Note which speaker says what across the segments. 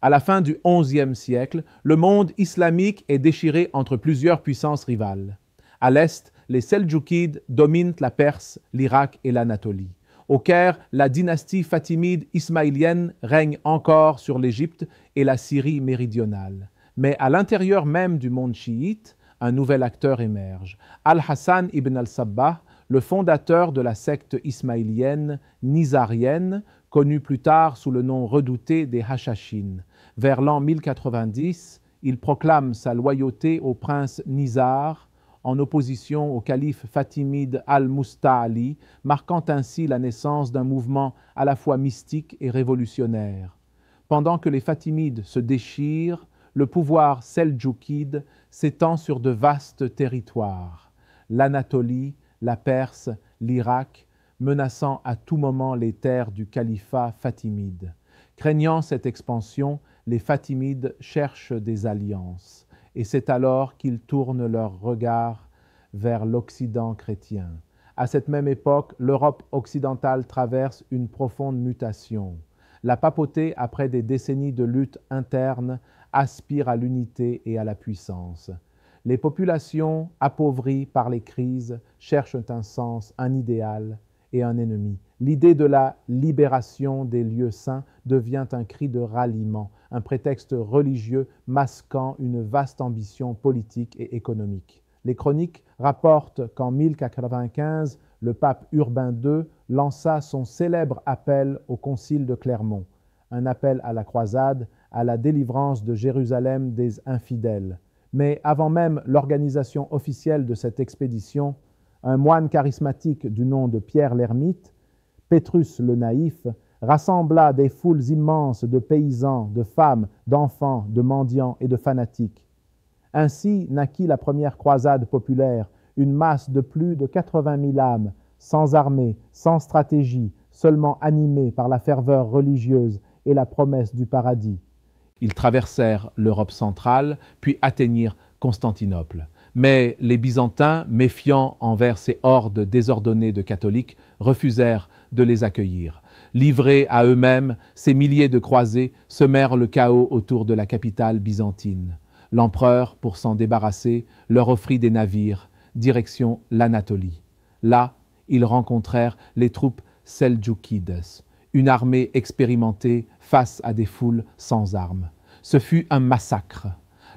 Speaker 1: À la fin du XIe siècle, le monde islamique est déchiré entre plusieurs puissances rivales. À l'est, les Seldjoukides dominent la Perse, l'Irak et l'Anatolie. Au Caire, la dynastie fatimide ismaélienne règne encore sur l'Égypte et la Syrie méridionale. Mais à l'intérieur même du monde chiite, un nouvel acteur émerge. Al-Hassan ibn al-Sabbah, le fondateur de la secte ismaélienne nizarienne, connue plus tard sous le nom redouté des Hachachines. Vers l'an 1090, il proclame sa loyauté au prince Nizar, en opposition au calife fatimide al-Musta'ali, marquant ainsi la naissance d'un mouvement à la fois mystique et révolutionnaire. Pendant que les Fatimides se déchirent, le pouvoir seldjoukide s'étend sur de vastes territoires, l'Anatolie, la Perse, l'Irak, menaçant à tout moment les terres du califat fatimide. Craignant cette expansion, les Fatimides cherchent des alliances, et c'est alors qu'ils tournent leur regard vers l'Occident chrétien. À cette même époque, l'Europe occidentale traverse une profonde mutation. La papauté, après des décennies de lutte interne, aspire à l'unité et à la puissance. Les populations, appauvries par les crises, cherchent un sens, un idéal et un ennemi. L'idée de la libération des lieux saints devient un cri de ralliement, un prétexte religieux masquant une vaste ambition politique et économique. Les chroniques rapportent qu'en 1095, le pape Urbain II lança son célèbre appel au concile de Clermont, un appel à la croisade, à la délivrance de Jérusalem des infidèles. Mais avant même l'organisation officielle de cette expédition, un moine charismatique du nom de Pierre l'Ermite, Pétrus le Naïf, rassembla des foules immenses de paysans, de femmes, d'enfants, de mendiants et de fanatiques. Ainsi naquit la première croisade populaire, une masse de plus de 80 000 âmes, sans armée, sans stratégie, seulement animées par la ferveur religieuse et la promesse du paradis. Ils traversèrent l'Europe centrale, puis atteignirent Constantinople. Mais les Byzantins, méfiants envers ces hordes désordonnées de catholiques, refusèrent de les accueillir. Livrés à eux-mêmes, ces milliers de croisés semèrent le chaos autour de la capitale byzantine. L'empereur, pour s'en débarrasser, leur offrit des navires, direction l'Anatolie. Là, ils rencontrèrent les troupes seldjoukides, une armée expérimentée face à des foules sans armes. Ce fut un massacre.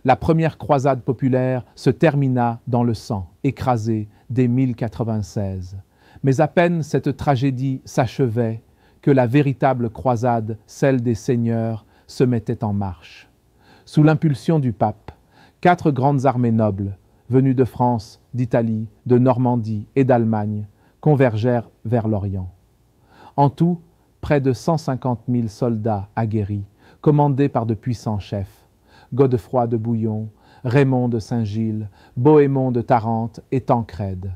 Speaker 1: La première croisade populaire se termina dans le sang, écrasé dès 1096. Mais à peine cette tragédie s'achevait que la véritable croisade, celle des seigneurs, se mettait en marche. Sous l'impulsion du pape, 4 grandes armées nobles, venues de France, d'Italie, de Normandie et d'Allemagne, convergèrent vers l'Orient. En tout, près de 150 000 soldats aguerris, commandés par de puissants chefs, Godefroy de Bouillon, Raymond de Saint-Gilles, Bohémond de Tarente et Tancrède.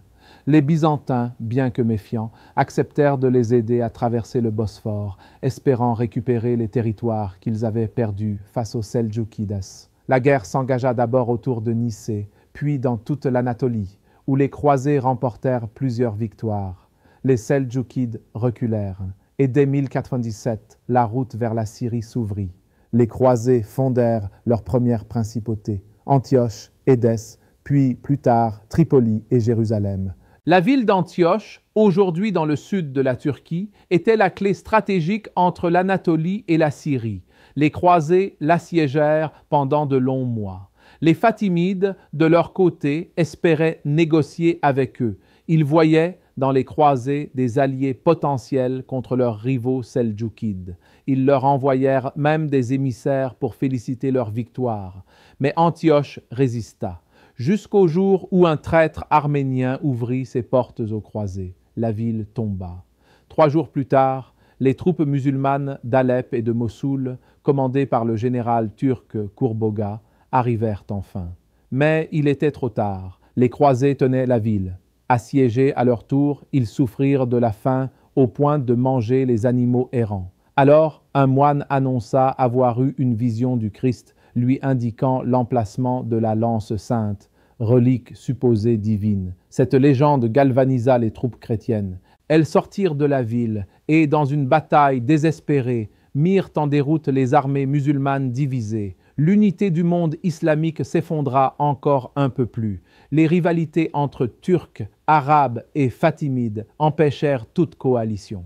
Speaker 1: Les Byzantins, bien que méfiants, acceptèrent de les aider à traverser le Bosphore, espérant récupérer les territoires qu'ils avaient perdus face aux Seldjoukides. La guerre s'engagea d'abord autour de Nicée, puis dans toute l'Anatolie, où les croisés remportèrent plusieurs victoires. Les Seldjoukides reculèrent, et dès 1097, la route vers la Syrie s'ouvrit. Les croisés fondèrent leur première principauté, Antioche, Édesse, puis plus tard Tripoli et Jérusalem. La ville d'Antioche, aujourd'hui dans le sud de la Turquie, était la clé stratégique entre l'Anatolie et la Syrie. Les croisés l'assiégèrent pendant de longs mois. Les Fatimides, de leur côté, espéraient négocier avec eux. Ils voyaient dans les croisés des alliés potentiels contre leurs rivaux seldjoukides. Ils leur envoyèrent même des émissaires pour féliciter leur victoire. Mais Antioche résista, jusqu'au jour où un traître arménien ouvrit ses portes aux croisés. La ville tomba. 3 jours plus tard, les troupes musulmanes d'Alep et de Mossoul, commandées par le général turc Kurboga, arrivèrent enfin. Mais il était trop tard. Les croisés tenaient la ville. Assiégés à leur tour, ils souffrirent de la faim au point de manger les animaux errants. Alors, un moine annonça avoir eu une vision du Christ lui indiquant l'emplacement de la lance sainte, relique supposée divine. Cette légende galvanisa les troupes chrétiennes. Elles sortirent de la ville et, dans une bataille désespérée, mirent en déroute les armées musulmanes divisées. L'unité du monde islamique s'effondra encore un peu plus. Les rivalités entre Turcs, Arabes et Fatimides empêchèrent toute coalition.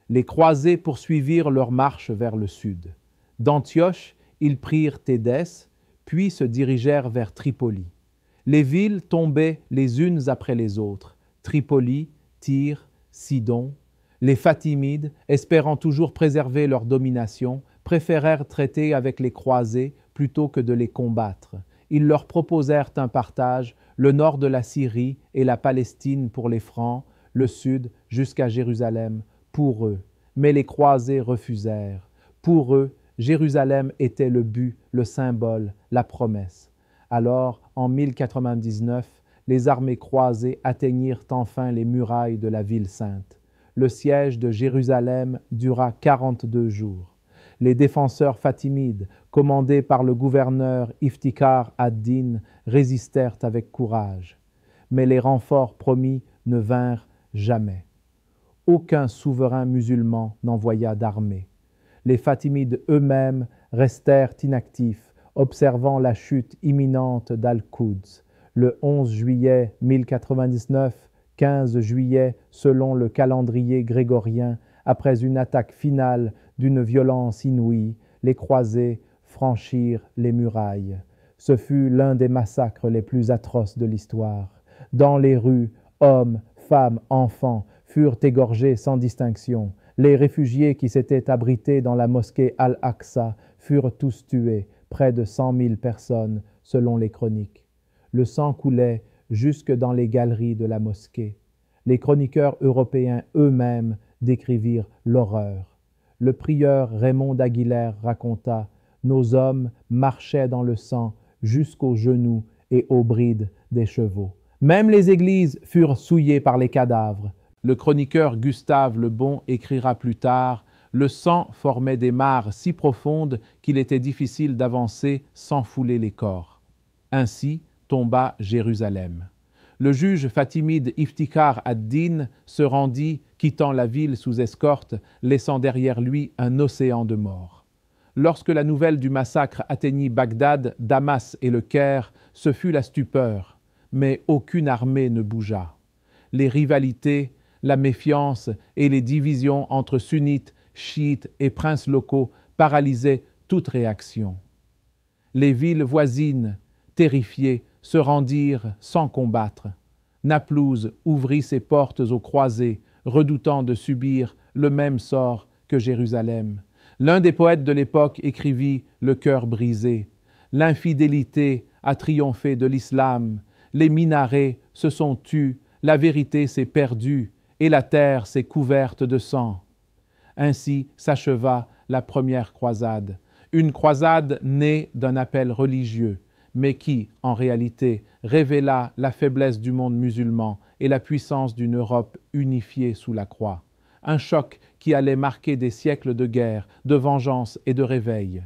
Speaker 1: Les croisés poursuivirent leur marche vers le sud. D'Antioche, ils prirent Tédès, puis se dirigèrent vers Tripoli. Les villes tombaient les unes après les autres. Tripoli, Tyr, Sidon. Les Fatimides, espérant toujours préserver leur domination, préférèrent traiter avec les croisés plutôt que de les combattre. Ils leur proposèrent un partage, le nord de la Syrie et la Palestine pour les Francs, le sud jusqu'à Jérusalem pour eux. Mais les croisés refusèrent. Pour eux, Jérusalem était le but, le symbole, la promesse. Alors, en 1099, les armées croisées atteignirent enfin les murailles de la ville sainte. Le siège de Jérusalem dura 42 jours. Les défenseurs fatimides, commandés par le gouverneur Iftikhar ad-Din, résistèrent avec courage. Mais les renforts promis ne vinrent jamais. Aucun souverain musulman n'envoya d'armée. Les Fatimides eux-mêmes restèrent inactifs, observant la chute imminente d'Al-Quds. Le 11 juillet 1099, 15 juillet selon le calendrier grégorien, après une attaque finale d'une violence inouïe, les croisés franchirent les murailles. Ce fut l'un des massacres les plus atroces de l'histoire. Dans les rues, hommes, femmes, enfants furent égorgés sans distinction. Les réfugiés qui s'étaient abrités dans la mosquée Al-Aqsa furent tous tués, près de 100 000 personnes selon les chroniques. Le sang coulait jusque dans les galeries de la mosquée. Les chroniqueurs européens eux-mêmes décrivirent l'horreur. Le prieur Raymond d'Aguilère raconta « Nos hommes marchaient dans le sang jusqu'aux genoux et aux brides des chevaux. Même les églises furent souillées par les cadavres. » Le chroniqueur Gustave Le Bon écrira plus tard « Le sang formait des mares si profondes qu'il était difficile d'avancer sans fouler les corps. » Ainsi tomba Jérusalem. Le juge fatimide Iftikhar ad-Din se rendit, quittant la ville sous escorte, laissant derrière lui un océan de morts. Lorsque la nouvelle du massacre atteignit Bagdad, Damas et le Caire, ce fut la stupeur, mais aucune armée ne bougea. Les rivalités, la méfiance et les divisions entre sunnites, chiites et princes locaux paralysaient toute réaction. Les villes voisines, terrifiées, se rendirent sans combattre. Naplouse ouvrit ses portes aux croisés, redoutant de subir le même sort que Jérusalem. L'un des poètes de l'époque écrivit « Le cœur brisé ». L'infidélité a triomphé de l'islam, les minarets se sont tus, la vérité s'est perdue et la terre s'est couverte de sang. Ainsi s'acheva la première croisade, une croisade née d'un appel religieux, mais qui, en réalité, révéla la faiblesse du monde musulman et la puissance d'une Europe unifiée sous la croix. Un choc qui allait marquer des siècles de guerre, de vengeance et de réveil.